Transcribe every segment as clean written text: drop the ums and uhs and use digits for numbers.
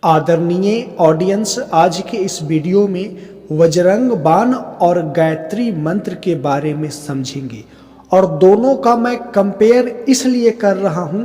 आदरणीय ऑडियंस, आज के इस वीडियो में वज्रंग बाण और गायत्री मंत्र के बारे में समझेंगे और दोनों का मैं कंपेयर इसलिए कर रहा हूं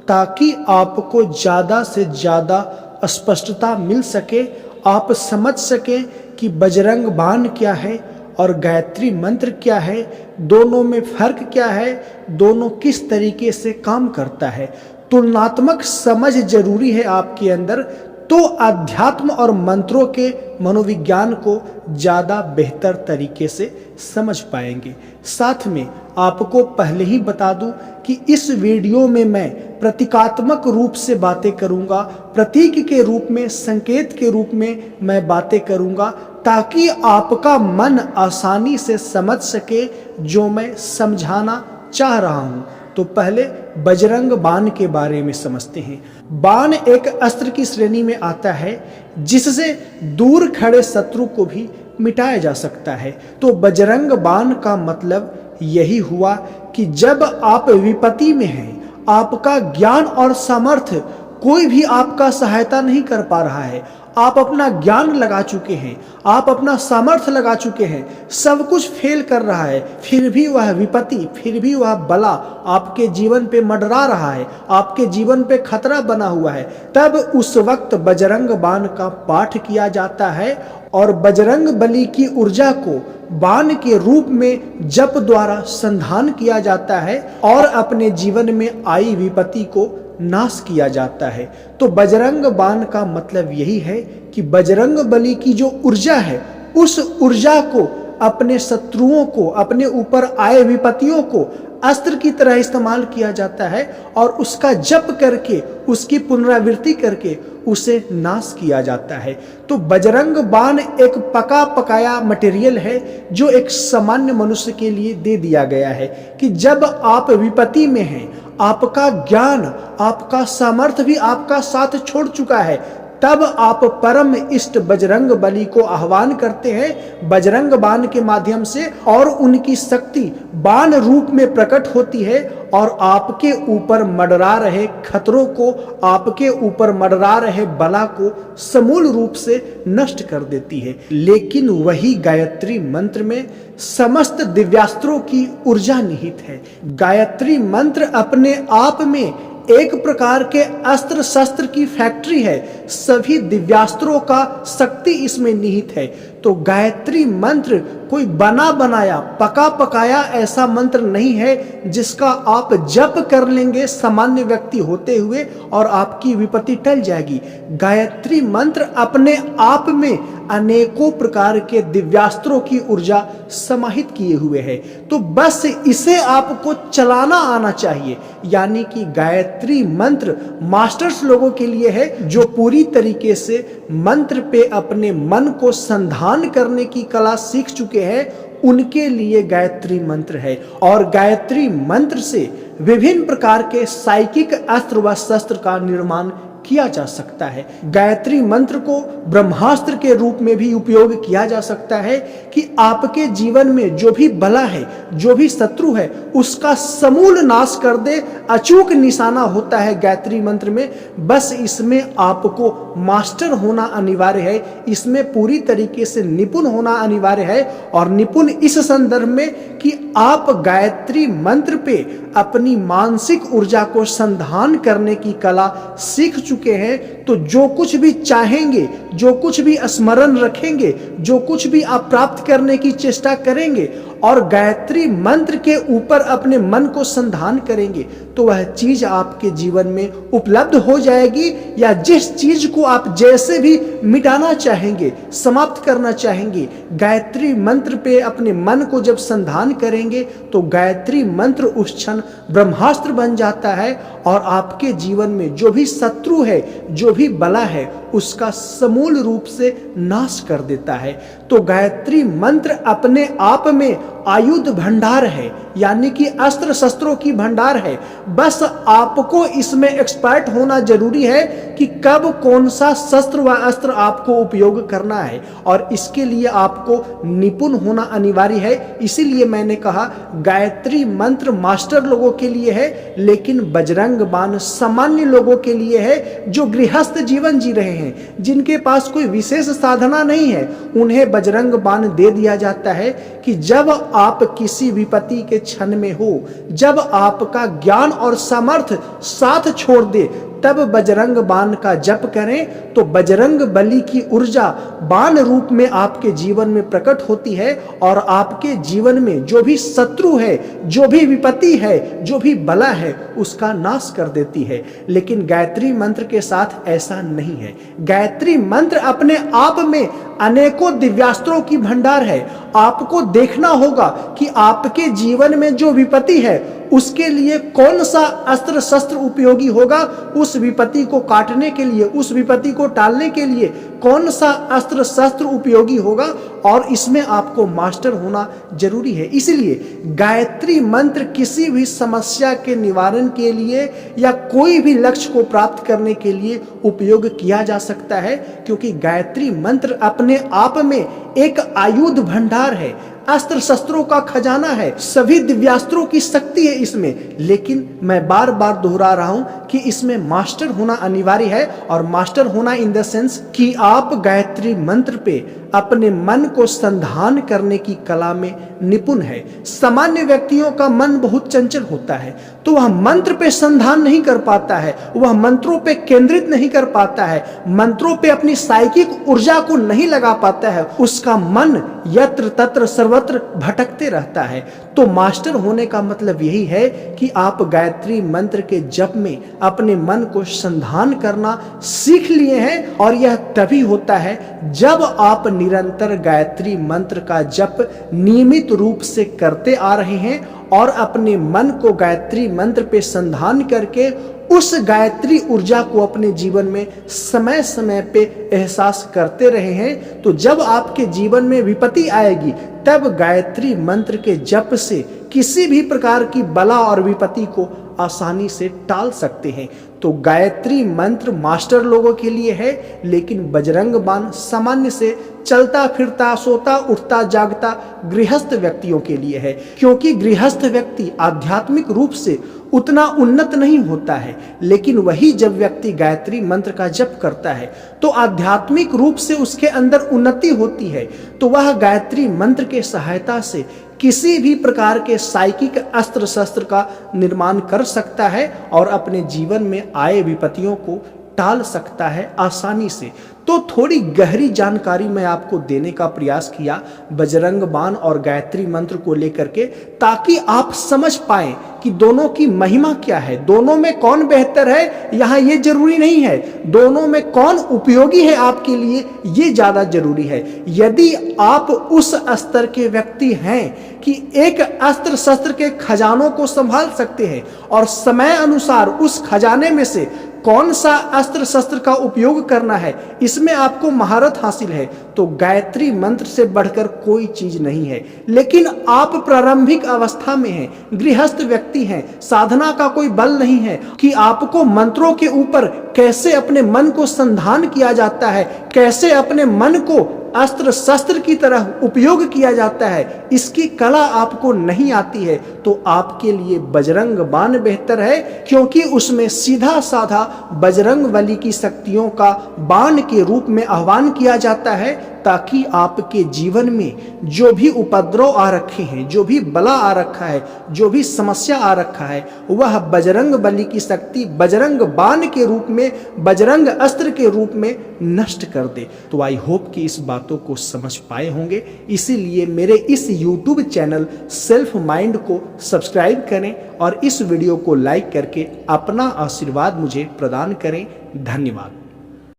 ताकि आपको ज़्यादा से ज़्यादा स्पष्टता मिल सके, आप समझ सकें कि वज्रंग बाण क्या है और गायत्री मंत्र क्या है, दोनों में फ़र्क क्या है, दोनों किस तरीके से काम करता है। तुलनात्मक समझ जरूरी है आपके अंदर, तो अध्यात्म और मंत्रों के मनोविज्ञान को ज़्यादा बेहतर तरीके से समझ पाएंगे। साथ में आपको पहले ही बता दूं कि इस वीडियो में मैं प्रतीकात्मक रूप से बातें करूंगा, प्रतीक के रूप में, संकेत के रूप में मैं बातें करूंगा ताकि आपका मन आसानी से समझ सके जो मैं समझाना चाह रहा हूं। तो पहले बजरंग बाण के बारे में समझते हैं। बाण एक अस्त्र की श्रेणी में आता है जिससे दूर खड़े शत्रु को भी मिटाया जा सकता है। तो बजरंग बाण का मतलब यही हुआ कि जब आप विपत्ति में हैं, आपका ज्ञान और सामर्थ्य कोई भी आपका सहायता नहीं कर पा रहा है, आप अपना ज्ञान लगा चुके हैं, आप अपना सामर्थ्य लगा चुके हैं, सब कुछ फेल कर रहा है, फिर भी वह विपत्ति, फिर भी वह बला आपके जीवन पे मंडरा रहा है, आपके जीवन पे खतरा बना हुआ है, तब उस वक्त बजरंग बाण का पाठ किया जाता है और बजरंग बली की ऊर्जा को बाण के रूप में जप द्वारा संधान किया जाता है और अपने जीवन में आई विपत्ति को नाश किया जाता है। तो बजरंग बाण का मतलब यही है कि बजरंग बली की जो ऊर्जा है, उस ऊर्जा को अपने शत्रुओं को, अपने ऊपर आए विपत्तियों को अस्त्र की तरह इस्तेमाल किया जाता है और उसका जप करके, उसकी पुनरावृत्ति करके उसे नाश किया जाता है। तो बजरंग बाण एक पका पकाया मटेरियल है जो एक सामान्य मनुष्य के लिए दे दिया गया है कि जब आप विपत्ति में हैं, आपका ज्ञान, आपका सामर्थ्य भी आपका साथ छोड़ चुका है, तब आप परम इष्ट बजरंग बली को आह्वान करते हैं बजरंग बाण के माध्यम से और उनकी शक्ति बाण रूप में प्रकट होती है और आपके ऊपर मंडरा रहे खतरों को, आपके ऊपर मंडरा रहे बला को समूल रूप से नष्ट कर देती है। लेकिन वही गायत्री मंत्र में समस्त दिव्यास्त्रों की ऊर्जा निहित है। गायत्री मंत्र अपने आप में एक प्रकार के अस्त्र शस्त्र की फैक्ट्री है, सभी दिव्यास्त्रों का शक्ति इसमें निहित है। तो गायत्री मंत्र कोई बना बनाया, पका पकाया ऐसा मंत्र नहीं है जिसका आप जप कर लेंगे सामान्य व्यक्ति होते हुए और आपकी विपत्ति टल जाएगी। गायत्री मंत्र अपने आप में अनेकों प्रकार के दिव्यास्त्रों की ऊर्जा समाहित किए हुए है। तो बस इसे आपको चलाना आना चाहिए, यानी कि गायत्री मंत्र मास्टर्स लोगों के लिए है जो पूरी तरीके से मंत्र पे अपने मन को संधान करने की कला सीख चुके हैं, उनके लिए गायत्री मंत्र है। और गायत्री मंत्र से विभिन्न प्रकार के साइकिक अस्त्र व शस्त्र का निर्माण किया जा सकता है। गायत्री मंत्र को ब्रह्मास्त्र के रूप में भी उपयोग किया जा सकता है कि आपके जीवन में जो भी बला है, जो भी शत्रु है, उसका समूल नाश कर दे। अचूक निशाना होता है गायत्री मंत्र में, बस इसमें आपको मास्टर होना अनिवार्य है, इसमें पूरी तरीके से निपुण होना अनिवार्य है। और निपुण इस संदर्भ में कि आप गायत्री मंत्र पे अपनी मानसिक ऊर्जा को संधान करने की कला सीख चुके हैं, तो जो कुछ भी चाहेंगे, जो कुछ भी स्मरण रखेंगे, जो कुछ भी आप प्राप्त करने की चेष्टा करेंगे और गायत्री मंत्र के ऊपर अपने मन को संधान करेंगे, तो वह चीज आपके जीवन में उपलब्ध हो जाएगी। या जिस चीज को आप जैसे भी मिटाना चाहेंगे, समाप्त करना चाहेंगे, गायत्री मंत्र पे अपने मन को जब संधान करेंगे तो गायत्री मंत्र उस क्षण ब्रह्मास्त्र बन जाता है और आपके जीवन में जो भी शत्रु है, जो भी बला है, उसका समूल रूप से नाश कर देता है। तो गायत्री मंत्र अपने आप में आयुध भंडार है, यानी कि अस्त्र शस्त्रों की भंडार है। बस आपको इसमें एक्सपर्ट होना जरूरी है कि कब कौन सा शस्त्र व अस्त्र आपको उपयोग करना है और इसके लिए आपको निपुण होना अनिवार्य है। इसीलिए मैंने कहा गायत्री मंत्र मास्टर लोगों के लिए है, लेकिन बजरंग बाण सामान्य लोगों के लिए है जो गृहस्थ जीवन जी रहे हैं। हैं, जिनके पास कोई विशेष साधना नहीं है, उन्हें बजरंग बाण दे दिया जाता है कि जब आप किसी विपत्ति के क्षण में हो, जब आपका ज्ञान और सामर्थ्य साथ छोड़ दे, तब बजरंग बाण का जप करें तो बजरंग बली की ऊर्जा बाण रूप में आपके जीवन में प्रकट होती है और आपके जीवन में जो भी शत्रु है, जो भी विपत्ति है, जो भी बला है, उसका नाश कर देती है। लेकिन गायत्री मंत्र के साथ ऐसा नहीं है। गायत्री मंत्र अपने आप में अनेकों दिव्यास्त्रों की भंडार है। आपको देखना होगा कि आपके जीवन में जो विपत्ति है उसके लिए कौन सा अस्त्र शस्त्र उपयोगी होगा, उस विपत्ति को काटने के लिए, उस विपत्ति को टालने के लिए कौन सा अस्त्र शस्त्र उपयोगी होगा, और इसमें आपको मास्टर होना जरूरी है। इसलिए गायत्री मंत्र किसी भी समस्या के निवारण के लिए या कोई भी लक्ष्य को प्राप्त करने के लिए उपयोग किया जा सकता है, क्योंकि गायत्री मंत्र अपने आप में एक आयुध भंडार है, अस्त्र शस्त्रों का खजाना है, सभी दिव्यास्त्रों की शक्ति है इसमें। लेकिन मैं बार बार दोहरा रहा हूं कि इसमें मास्टर होना अनिवार्य है, और मास्टर होना इन द सेंस कि आप गायत्री मंत्र पे अपने मन को संधान करने की कला में निपुण है। सामान्य व्यक्तियों का मन बहुत चंचल होता है, तो वह मंत्र पे संधान नहीं कर पाता है, वह मंत्रों पे केंद्रित नहीं कर पाता है, मंत्रों पे अपनी साइकिक ऊर्जा को नहीं लगा पाता है, उसका मन यत्र तत्र सर्वत्र भटकते रहता है। तो मास्टर होने का मतलब यही है कि आप गायत्री मंत्र के जप में अपने मन को संधान करना सीख लिए हैं, और यह तभी होता है जब आप निरंतर गायत्री मंत्र का जप नियमित रूप से करते आ रहे हैं और अपने मन को गायत्री मंत्र पे संधान करके उस गायत्री ऊर्जा को अपने जीवन में समय समय पे एहसास करते रहे हैं। तो जब आपके जीवन में विपत्ति आएगी, तब गायत्री मंत्र के जप से किसी भी प्रकार की बला और विपत्ति को आसानी से टाल सकते हैं। तो गायत्री मंत्र मास्टर लोगों के लिए है, लेकिन बजरंग बाण सामान्य से चलता फिरता सोता उठता जागता गृहस्थ व्यक्तियों के लिए है, क्योंकि गृहस्थ व्यक्ति आध्यात्मिक रूप से उतना उन्नत नहीं होता है। लेकिन वही जब व्यक्ति गायत्री मंत्र का जप करता है तो आध्यात्मिक रूप से उसके अंदर उन्नति होती है, तो वह गायत्री मंत्र के सहायता से किसी भी प्रकार के साइकिक अस्त्र शस्त्र का निर्माण कर सकता है और अपने जीवन में आए विपत्तियों को टाल सकता है आसानी से। तो थोड़ी गहरी जानकारी मैं आपको देने का प्रयास किया बजरंग बाण और गायत्री मंत्र को लेकर के, ताकि आप समझ पाएं कि दोनों की महिमा क्या है, दोनों में कौन बेहतर है। यहाँ ये जरूरी नहीं है दोनों में कौन उपयोगी है आपके लिए, ये ज्यादा जरूरी है। यदि आप उस स्तर के व्यक्ति हैं कि एक अस्त्र शस्त्र के खजानों को संभाल सकते हैं और समय अनुसार उस खजाने में से कौन सा अस्त्र शस्त्र का उपयोग करना है, इसमें आपको महारत हासिल है, तो गायत्री मंत्र से बढ़कर कोई चीज नहीं है। लेकिन आप प्रारंभिक अवस्था में हैं, गृहस्थ व्यक्ति हैं, साधना का कोई बल नहीं है कि आपको मंत्रों के ऊपर कैसे अपने मन को संधान किया जाता है, कैसे अपने मन को अस्त्र शस्त्र की तरह उपयोग किया जाता है, इसकी कला आपको नहीं आती है, तो आपके लिए बजरंग बाण बेहतर है, क्योंकि उसमें सीधा साधा बजरंग बली की शक्तियों का बाण के रूप में आह्वान किया जाता है, ताकि आपके जीवन में जो भी उपद्रव आ रखे हैं, जो भी बला आ रखा है, जो भी समस्या आ रखा है, वह बजरंग बली की शक्ति बजरंग बाण के रूप में, बजरंग अस्त्र के रूप में नष्ट कर दे। तो आई होप कि इस बातों को समझ पाए होंगे। इसीलिए मेरे इस YouTube चैनल सेल्फ माइंड को सब्सक्राइब करें और इस वीडियो को लाइक करके अपना आशीर्वाद मुझे प्रदान करें। धन्यवाद।